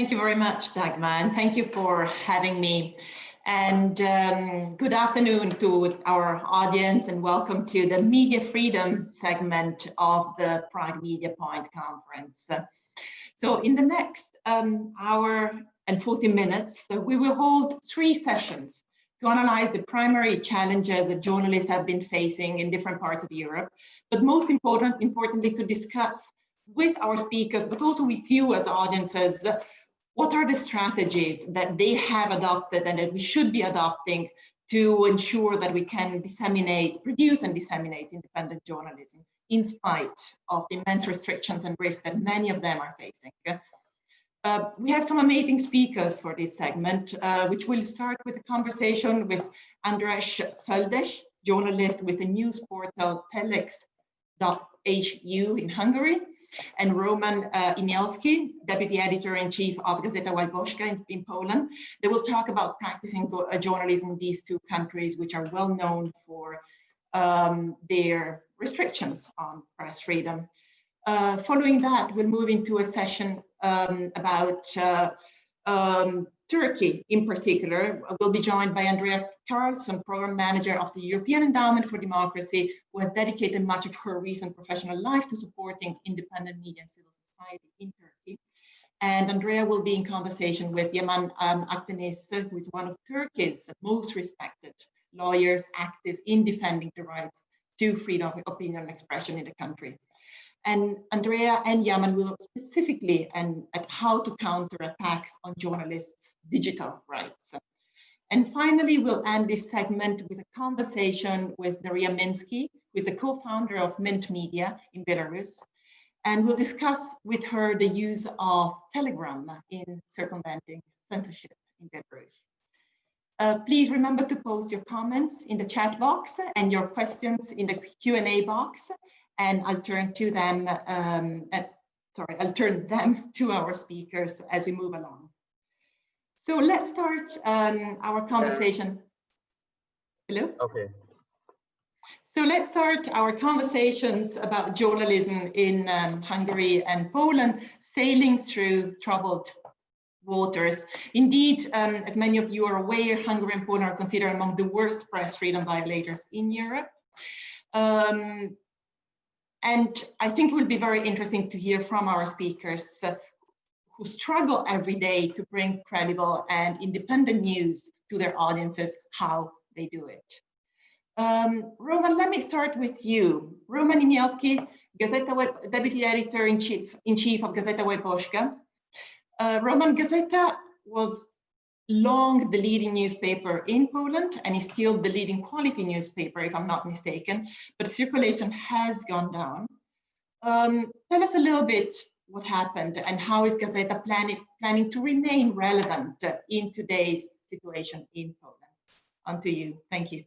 Thank you very much, Dagmar, and thank you for having me. And good afternoon to our audience, and welcome to the Media Freedom segment of the Prague Media Point Conference. So in the next hour and 40 minutes, we will hold 3 sessions to analyze the primary challenges that journalists have been facing in different parts of Europe, but most importantly to discuss with our speakers, but also with you as audiences, what are the strategies that they have adopted and that we should be adopting to ensure that we can produce and disseminate independent journalism in spite of the immense restrictions and risks that many of them are facing. We have some amazing speakers for this segment, which will start with a conversation with András Földes, journalist with the news portal Telex.hu in Hungary, and Roman Imielski, deputy editor-in-chief of Gazeta Wyborcza in Poland. They will talk about practicing journalism in these 2 countries, which are well known for their restrictions on press freedom. Following that, we'll move into a session about Turkey in particular. We'll be joined by Andrea Carlson, program manager of the European Endowment for Democracy, who has dedicated much of her recent professional life to supporting independent media and civil society in Turkey. And Andrea will be in conversation with Yaman Akdeniz, who is one of Turkey's most respected lawyers active in defending the rights to freedom of opinion and expression in the country. And Andrea and Yaman will look specifically at how to counter attacks on journalists' digital rights. And finally, we'll end this segment with a conversation with Daria Minsky, who is the co-founder of Mint Media in Belarus. And we'll discuss with her the use of Telegram in circumventing censorship in Belarus. Please remember to post your comments in the chat box and your questions in the Q&A box. And I'll turn to them. I'll turn them to our speakers as we move along. So let's start our conversation. Hello. Okay. So let's start our conversations about journalism in Hungary and Poland, sailing through troubled waters. Indeed, as many of you are aware, Hungary and Poland are considered among the worst press freedom violators in Europe. And I think it will be very interesting to hear from our speakers who struggle every day to bring credible and independent news to their audiences, how they do it. Roman, let me start with you. Roman Imielski, Deputy Editor-in-Chief of Gazeta Wyborcza. Roman, Gazeta was long the leading newspaper in Poland and is still the leading quality newspaper, if I'm not mistaken, but circulation has gone down. Tell us a little bit what happened and how is Gazeta planning to remain relevant in today's situation in Poland? On to you. Thank you.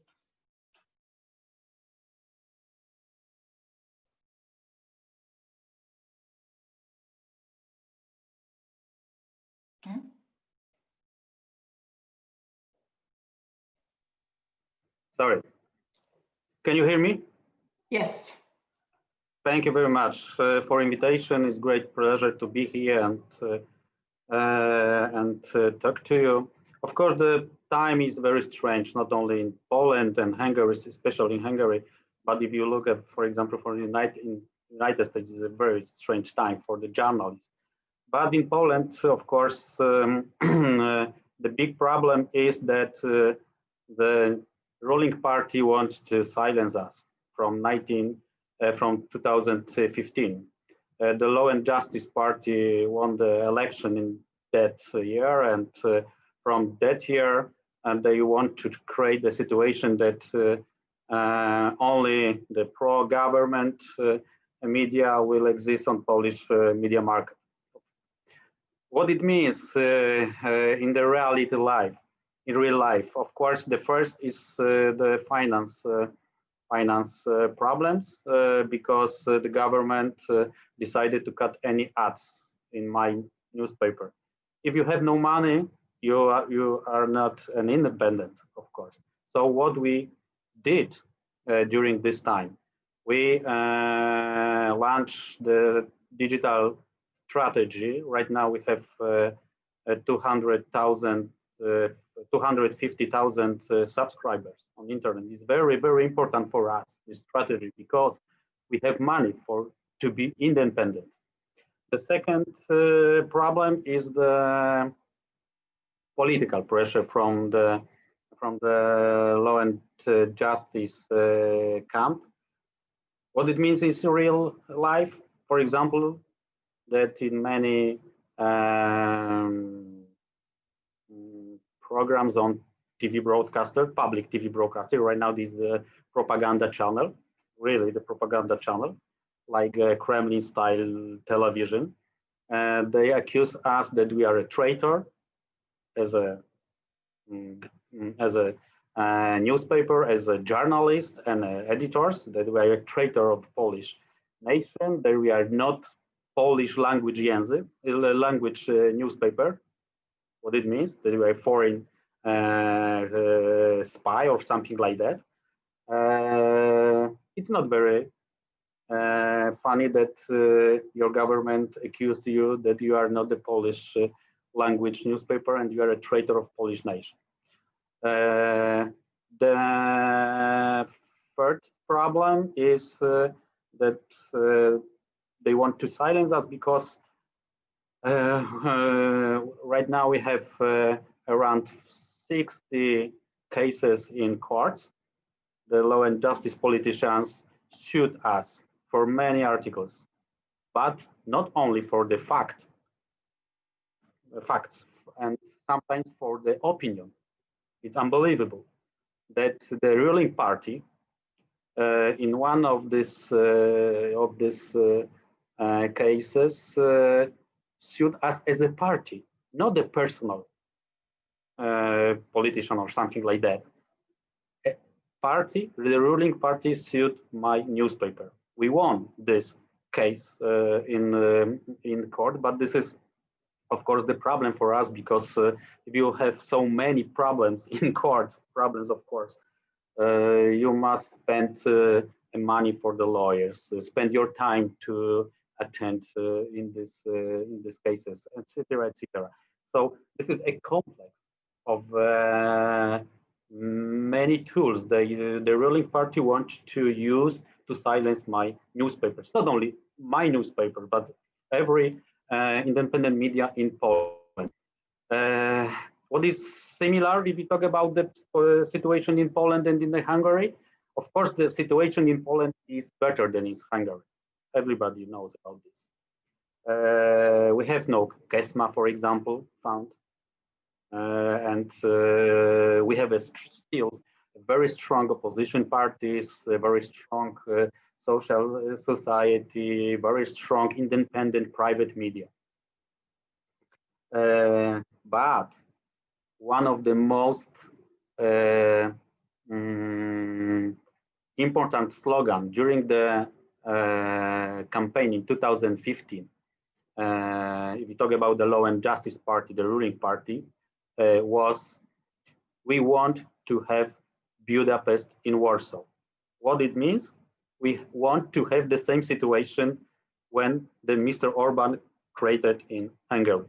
Sorry, can you hear me? Yes. Thank you very much for invitation. It's great pleasure to be here and talk to you. Of course, the time is very strange, not only in Poland and Hungary, especially in Hungary, but if you look at, for example, for the United States, it's a very strange time for the journalists. But in Poland, of course, the big problem is that the ruling party wants to silence us from 2015. The Law and Justice Party won the election in that year, and from that year, they want to create a situation that only the pro-government media will exist on Polish media market. What it means in the reality life. In real life, of course, the first is the finance problems because the government decided to cut any ads in my newspaper. If you have no money, you are not an independent, of course. So what we did during this time, we launched the digital strategy. Right now we have 250,000 subscribers on internet. It's very, very important for us, this strategy, because we have money to be independent. The second problem is the political pressure from the law and justice camp. What it means is real life, for example, that in many programs on TV broadcaster, public TV broadcaster, right now this is the propaganda channel, really the propaganda channel, like Kremlin-style television. They accuse us that we are a traitor as a newspaper, as a journalist and editors, that we are a traitor of Polish nation, that we are not Polish language newspaper. What it means, that we are foreign spy or something like that. It's not very funny that your government accuses you that you are not the Polish language newspaper and you are a traitor of Polish nation. The third problem is that they want to silence us because right now we have around 60 cases in courts. The law and justice politicians sued us for many articles, but not only for the facts, and sometimes for the opinion. It's unbelievable that the ruling party, in one of these cases, sued us as a party, not a personal politician or something like that. The ruling party sued my newspaper. We won this case in court, but this is, of course, the problem for us, because if you have so many problems in courts, of course, you must spend money for the lawyers, spend your time to attend in these cases, etc., etc. So this is a complex of many tools the ruling party wants to use to silence my newspapers. Not only my newspaper, but every independent media in Poland. What is similar if we talk about the situation in Poland and in Hungary? Of course, the situation in Poland is better than in Hungary. Everybody knows about this. We have no KESMA, for example, found. And we have still very strong opposition parties, very strong social society, very strong independent private media. But one of the most important slogan during the campaign in 2015, if you talk about the Law and Justice Party, the ruling party, was, we want to have Budapest in Warsaw. What it means? We want to have the same situation when the Mr. Orban created in Hungary.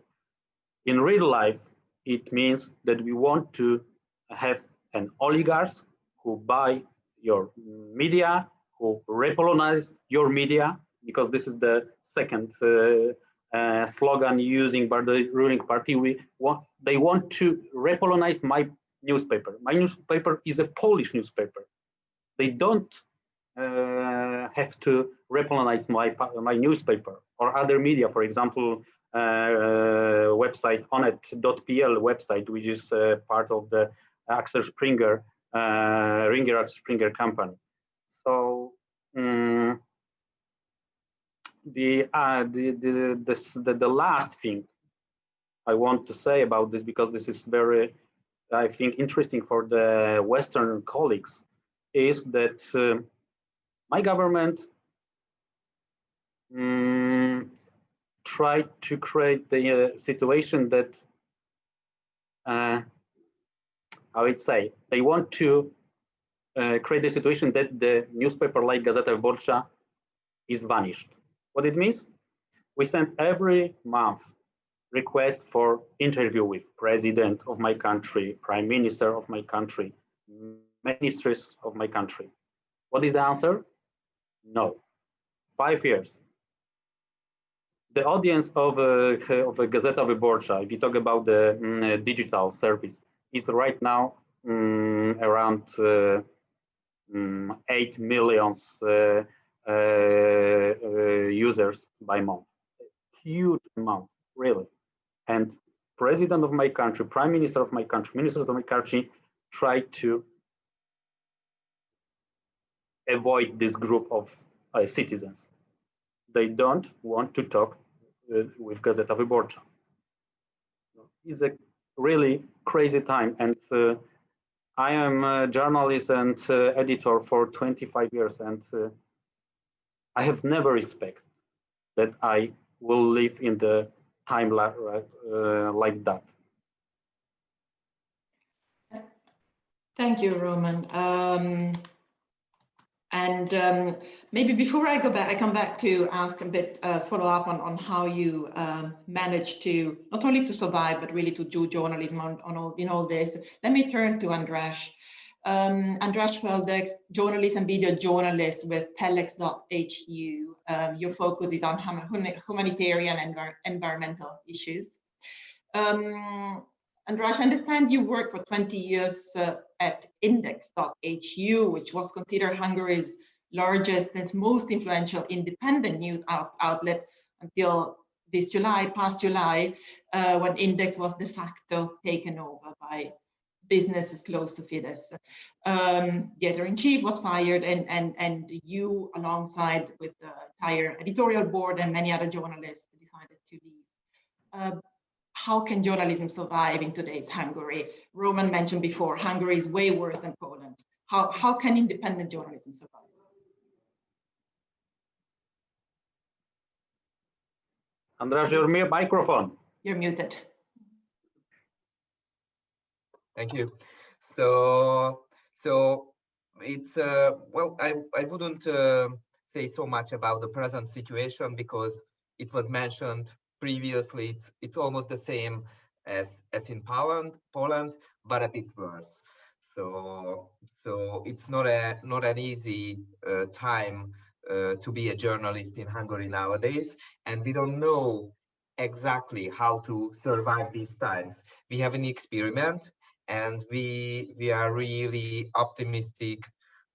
In real life, it means that we want to have an oligarchs who buy your media, who repolonize your media, because this is the second slogan using by the ruling party. They want to repolonize my newspaper. My newspaper is a Polish newspaper. They don't have to repolonize my newspaper or other media. For example, website onet.pl website, which is part of the Axel Springer Ringer Springer company. So the last thing I want to say about this, because this is very, I think, interesting for the Western colleagues, is that my government tried to create the situation that I would say they want to create a situation that the newspaper like Gazeta Wyborcza is vanished. What it means? We send every month request for interview with president of my country, prime minister of my country, ministers of my country. What is the answer? No. 5 years. The audience of Gazeta Wyborcza, if you talk about the digital service, is right now around 8 million users by month. Huge amount, really. And president of my country, prime minister of my country, ministers of my country try to avoid this group of citizens. They don't want to talk with Gazeta Wyborcza. It's a really crazy time, and I am a journalist and editor for 25 years, and I have never expected that I will live in the time like that. Thank you, Roman. Maybe before I come back to ask a bit, follow up on how you managed to not only to survive, but really to do journalism in all this. Let me turn to András. András Földes, journalist and video journalist with Telex.hu. Your focus is on humanitarian and environmental issues. András, I understand you worked for 20 years at Index.hu, which was considered Hungary's largest and most influential independent news outlet until this past July, when Index was de facto taken over by businesses close to Földes. The editor-in-chief was fired, and you, alongside with the entire editorial board and many other journalists, decided to leave. How can journalism survive in today's Hungary? Roman mentioned before, Hungary is way worse than Poland. How can independent journalism survive? András, your microphone. You're muted. Thank you. So it's well, I wouldn't say so much about the present situation because it was mentioned previously. It's almost the same as in Poland, but a bit worse. So it's not an easy time to be a journalist in Hungary nowadays, and we don't know exactly how to survive these times. We have an experiment, and we are really optimistic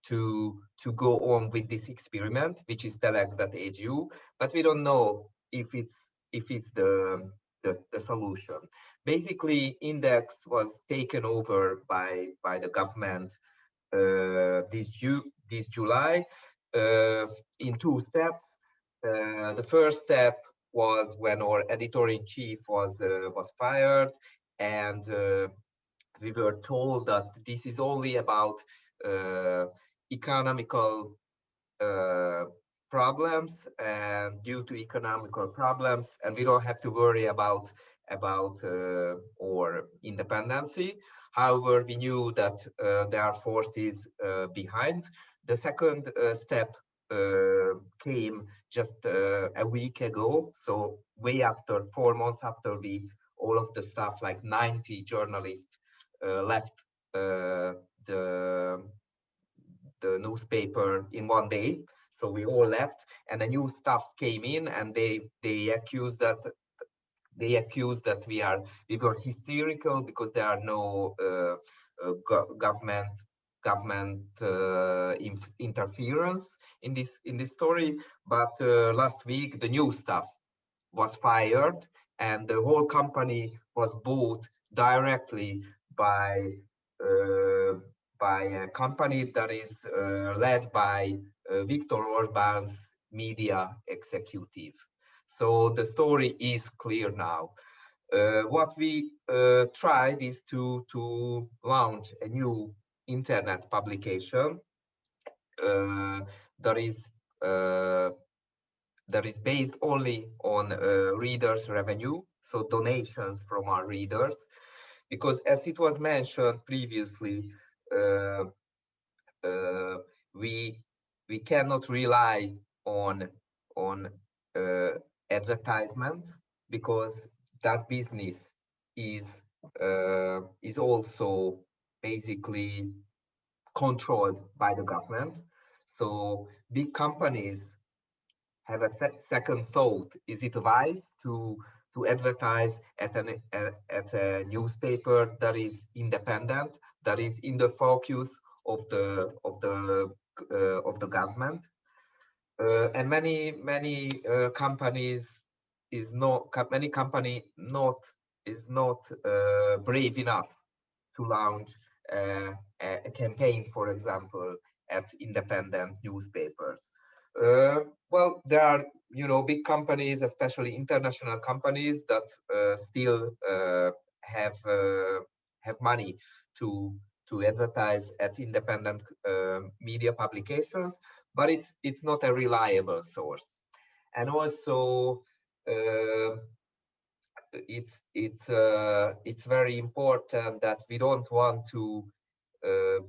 to go on with this experiment, which is Telex.hu, but we don't know if it's the solution. Basically, Index was taken over by the government this July in 2 steps. The first step was when our editor-in-chief was fired, and we were told that this is only about economical problems, and due to economical problems, and we don't have to worry about our independency. However, we knew that there are forces behind. The second step came just a week ago, so way after 4 months after all of the stuff, like 90 journalists left the newspaper in 1 day. So we all left, and a new staff came in, and they accused that we were hysterical because there are no government interference in this story. But last week the new staff was fired, and the whole company was bought directly by a company that is led by Viktor Orbán's media executive. So the story is clear now. What we tried is to launch a new internet publication that is based only on readers' revenue, so donations from our readers, because as it was mentioned previously, we cannot rely on advertisement, because that business is also basically controlled by the government. So big companies have a second thought: is it wise to advertise at a newspaper that is independent, that is in the focus of the government? And many companies is not brave enough to launch a campaign, for example, at independent newspapers. Well, there are, you know, big companies, especially international companies, that still have money to advertise at independent media publications, but it's not a reliable source. And also, it's very important that we don't want to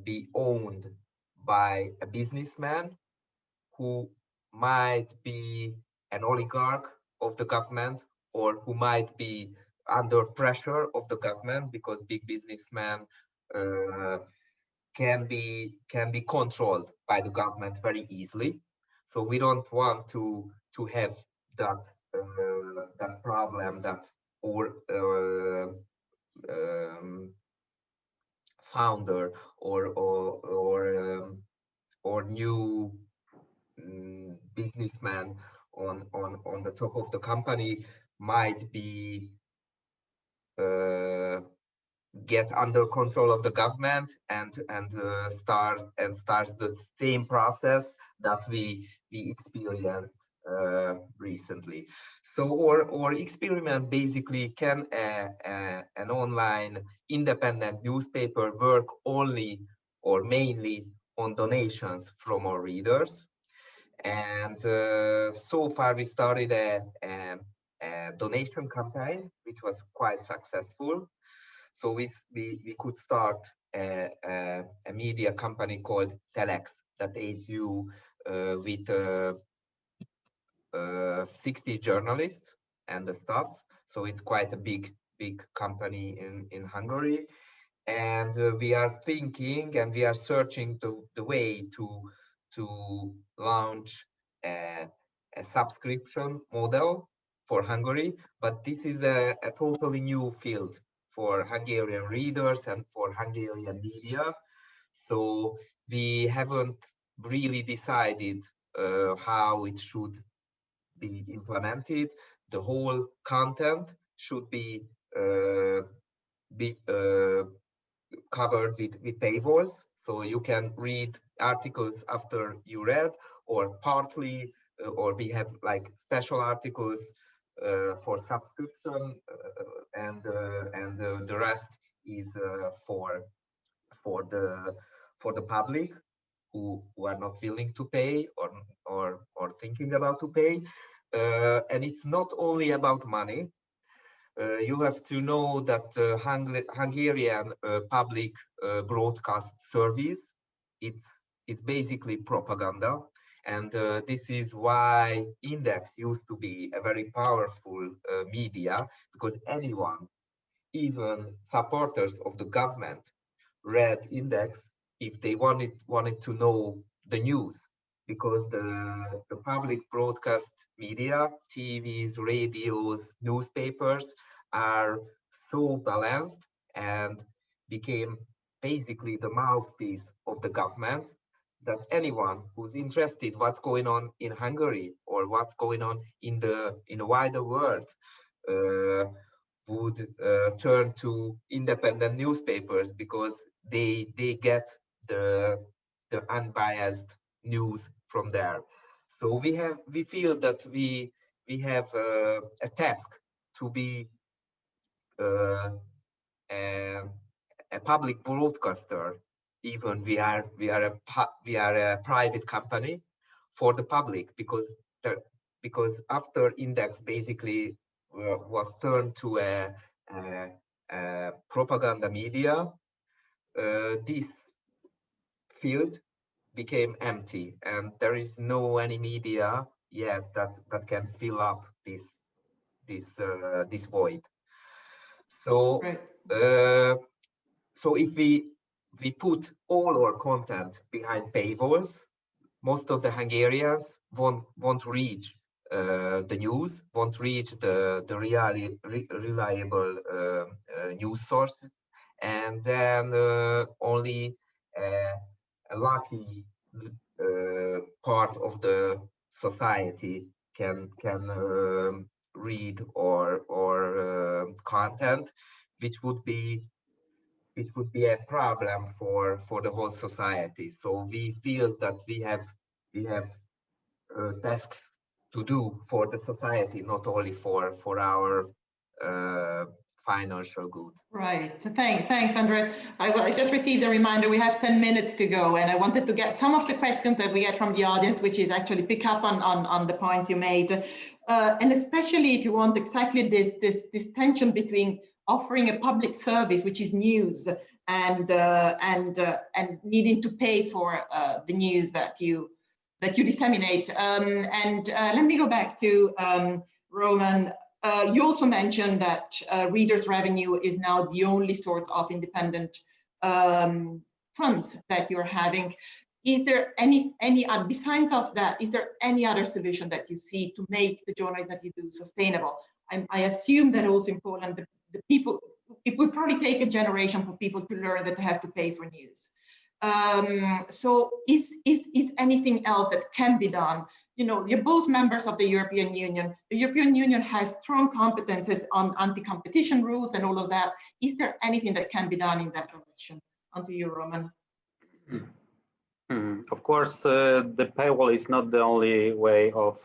be owned by a businessman who might be an oligarch of the government, or who might be under pressure of the government, because big businessmen can be controlled by the government very easily. So we don't want to have that that problem, that founder or new businessman on the top of the company might be get under control of the government and starts the same process that we experienced recently. So or experiment basically, can an online independent newspaper work only or mainly on donations from our readers? And so far we started a donation campaign which was quite successful. So we could start a media company called Telex.hu with 60 journalists and the staff. So it's quite a big company in Hungary. And we are thinking and we are searching the way to launch a subscription model for Hungary. But this is a totally new field for Hungarian readers and for Hungarian media. So we haven't really decided how it should be implemented. The whole content should be covered with paywalls, so you can read articles after you read, or partly, or we have like special articles for subscription, and the rest is for the public who are not willing to pay or thinking about to pay. And it's not only about money. You have to know that Hungarian public broadcast service, it's basically propaganda. And this is why Index used to be a very powerful media, because anyone, even supporters of the government, read Index if they wanted to know the news, because the public broadcast media, TVs, radios, newspapers, are so balanced and became basically the mouthpiece of the government, that anyone who's interested what's going on in Hungary or what's going on in the wider world would turn to independent newspapers, because they get the unbiased news from there. So we feel that we have a task to be a public broadcaster. Even we are a private company for the public, because after Index basically was turned to a propaganda media, this field became empty, and there is no any media yet that can fill up this void. So, Right. so if we put all our content behind paywalls, most of the Hungarians won't reach the news, won't reach the reliable news sources, and then only a lucky part of the society can read or content, which would be a problem for the whole society. So we feel that we have tasks to do for the society, not only for our financial good. Right. So thanks, András. I just received a reminder. We have 10 minutes to go, and I wanted to get some of the questions that we get from the audience, which is actually pick up on the points you made, and especially if you want exactly this tension between offering a public service, which is news, and needing to pay for the news that you disseminate. Let me go back to Roman. You also mentioned that readers' revenue is now the only source of independent funds that you're having. Is there any besides of that? Is there any other solution that you see to make the journalism that you do sustainable? I assume that also in Poland, the people, it would probably take a generation for people to learn that they have to pay for news. So is anything else that can be done? You know, you're both members of the European Union. The European Union has strong competences on anti-competition rules and all of that. Is there anything that can be done in that direction? Onto you, Roman. Of course, the paywall is not the only way of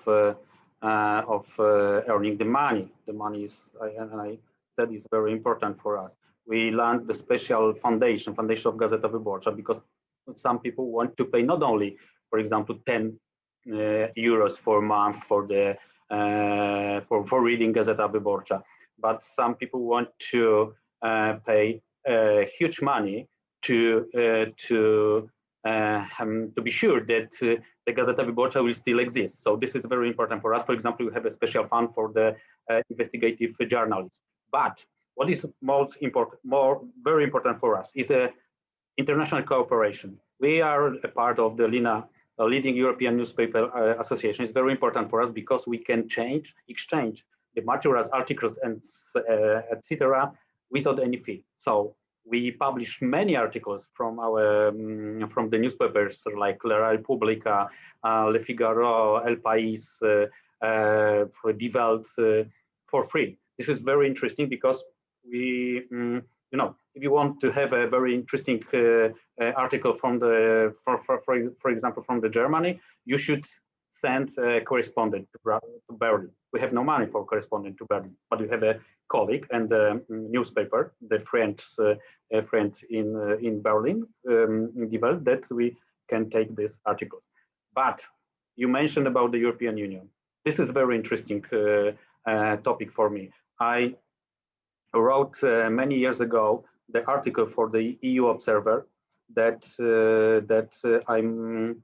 earning the money. The money is, I said, is very important for us. We launched the special foundation of Gazeta Wyborcza, because some people want to pay not only, for example, 10 euros for a month for the for reading Gazeta Wyborcza, but some people want to pay huge money to be sure that the Gazeta Wyborcza will still exist. So this is very important for us. For example, we have a special fund for the investigative journalists. But what is most important, very important for us is international cooperation. We are a part of the LINA, a leading European newspaper association. Is very important for us because we can exchange the materials, articles, and etc. without any fee. So we publish many articles from our from the newspapers like La Repubblica, Le Figaro, El País, Die Welt for free. This is very interesting because we, you know, if you want to have a very interesting article from the, for example, from the Germany, you should send a correspondent to Berlin. We have no money for correspondent to Berlin, but we have a colleague and the newspaper, the friend in Berlin, in Die Welt, that we can take these articles. But you mentioned about the European Union. This is a very interesting topic for me. I wrote many years ago the article for the EU Observer that I'm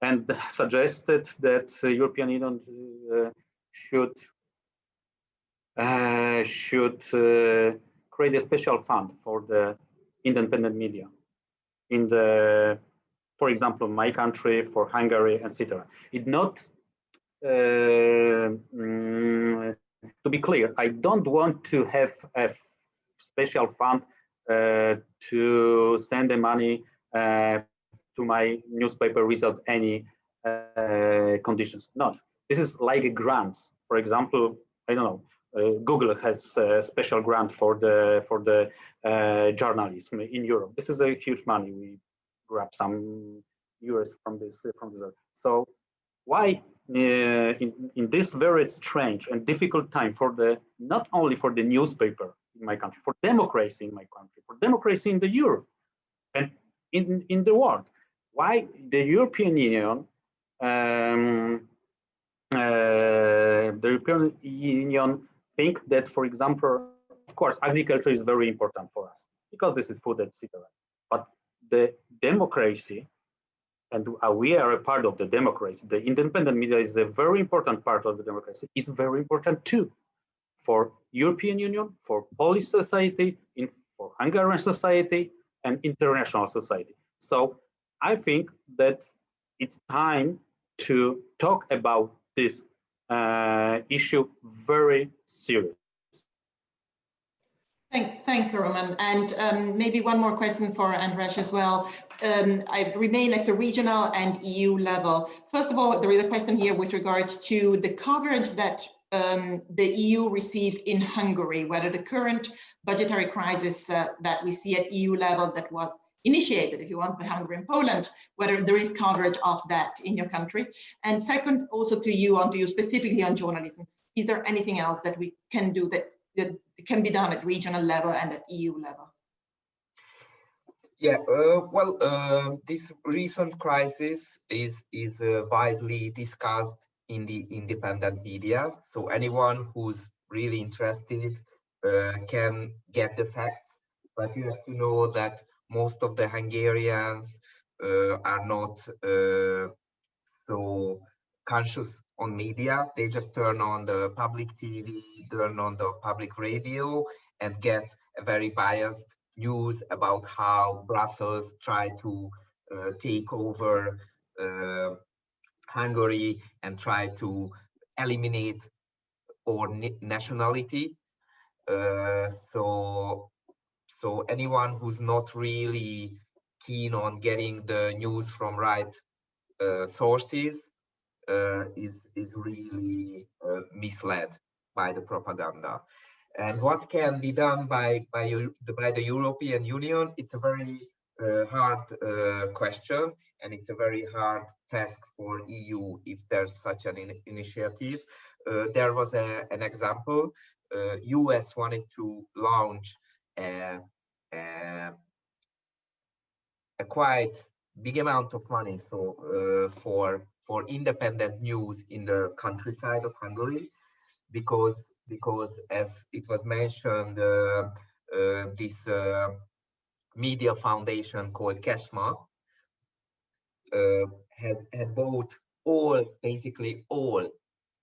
and suggested that the European Union should create a special fund for the independent media in the, for example, my country, for Hungary, etc. It not to be clear, I don't want to have a special fund to send the money to my newspaper without any conditions. No, this is like a grants. For example, I don't know. Google has a special grant for the journalism in Europe. This is a huge money. We grab some euros from this. So why in this very strange and difficult time for the not only for the newspaper in my country, for democracy in my country, for democracy in the Europe and in the world, why the European Union think that, for example, of course, agriculture is very important for us because this is food, etc. But the democracy, and we are a part of the democracy, the independent media is a very important part of the democracy, is very important too for European Union, for Polish society, for Hungarian society, and international society. So I think that it's time to talk about this issue very seriously. Thanks, Roman. And maybe one more question for András as well. I remain at the regional and EU level. First of all, there is a question here with regard to the coverage that the EU receives in Hungary, whether the current budgetary crisis that we see at EU level that was initiated, if you want, by Hungary and Poland, whether there is coverage of that in your country. And second, also to you specifically on journalism, is there anything else that we can do that can be done at regional level and at EU level? Yeah, this recent crisis is widely discussed in the independent media. So anyone who's really interested can get the facts, but you have to know that most of the Hungarians are not so conscious on media. They just turn on the public TV, turn on the public radio, and get a very biased news about how Brussels try to take over Hungary and try to eliminate our nationality. So anyone who's not really keen on getting the news from right sources is really misled by the propaganda. And what can be done by the European Union? It's a very hard question, and it's a very hard task for EU if there's such an initiative. There was an example. US wanted to launch a quite big amount of money for independent news in the countryside of Hungary, because as it was mentioned, this media foundation called Kesma had bought basically all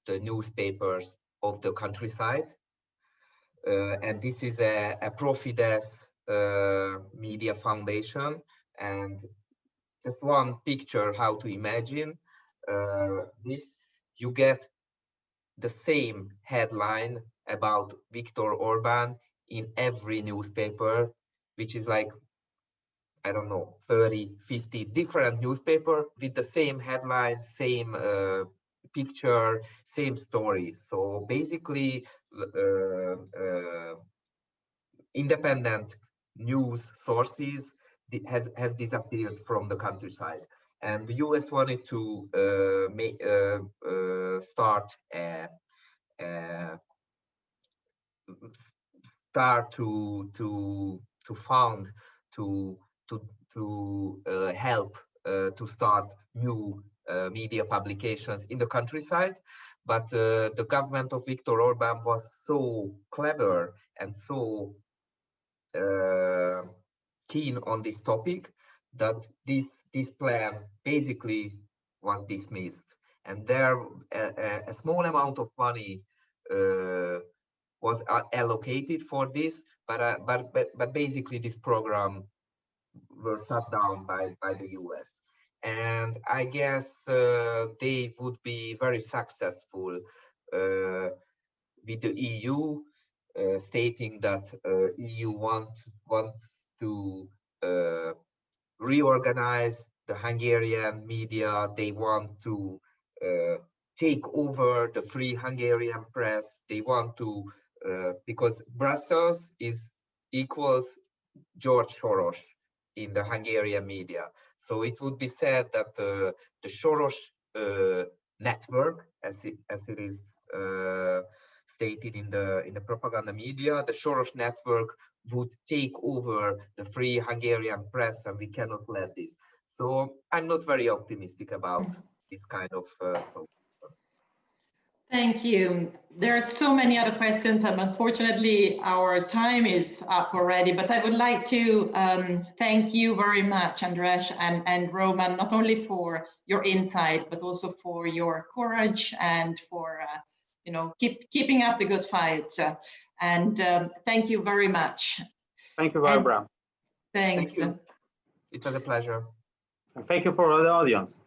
the newspapers of the countryside, and this is a Földes media foundation. And just one picture how to imagine this. You get the same headline about Viktor Orbán in every newspaper, which is like, I don't know, 30, 50 different newspapers with the same headline, same picture, same story. So basically, independent news sources has disappeared from the countryside. And the US wanted to help to start new media publications in the countryside. But the government of Viktor Orbán was so clever and so keen on this topic that this plan basically was dismissed, and there a small amount of money was allocated for this, but basically this program were shut down by the US. And I guess they would be very successful with the EU, stating that EU wants to reorganize the Hungarian media. They want to take over the free Hungarian press. They want to, because Brussels equals George Soros in the Hungarian media. So it would be said that the Soros network, as it is stated in the propaganda media, the Soros network would take over the free Hungarian press, and we cannot let this. So I'm not very optimistic about this kind of solution. Thank you. There are so many other questions, and unfortunately our time is up already, but I would like to thank you very much, András and Roman, not only for your insight, but also for your courage and for keeping up the good fight. And thank you very much. Thank you, Barbara. Thanks. Thank you. It was a pleasure. And thank you for the audience.